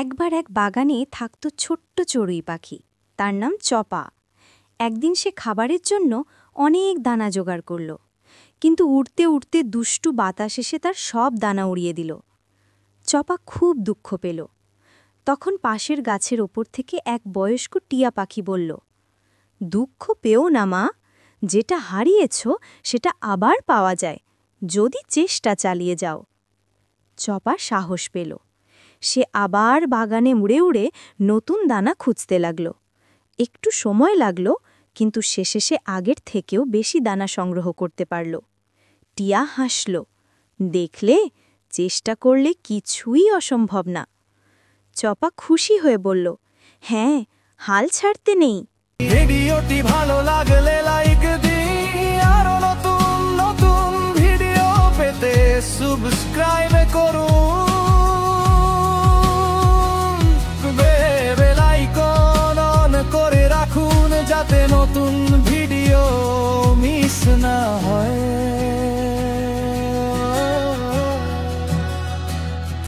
একবার এক বাগানে থাকত ছোট্ট চড়ুই পাখি, তার নাম চপা। একদিন সে খাবারের জন্য অনেক দানা জোগাড় করল, কিন্তু উড়তে উড়তে দুষ্টু বাতাস এসে তার সব দানা উড়িয়ে দিল। চপা খুব দুঃখ পেল। তখন পাশের গাছের ওপর থেকে এক বয়স্ক টিয়া পাখি বলল, দুঃখ পেও না মা, যেটা হারিয়েছ সেটা আবার পাওয়া যায়, যদি চেষ্টা চালিয়ে যাও। চপা সাহস পেল। সে আবার বাগানে উড়ে উড়ে নতুন দানা খুঁজতে লাগল। একটু সময় লাগল, কিন্তু শেষে সে আগের থেকেও বেশি দানা সংগ্রহ করতে পারল। টিয়া হাসল, দেখলে, চেষ্টা করলে কিছুই অসম্ভব না। চপা খুশি হয়ে বলল, হ্যাঁ, হাল ছাড়তে নেই। ভিডিওটি ভালো লাগলে লাইক দিন, আরো নতুন নতুন ভিডিও পেতে সাবস্ক্রাইব করুন, বেল আইকন অন করে রাখুন, যাতে নতুন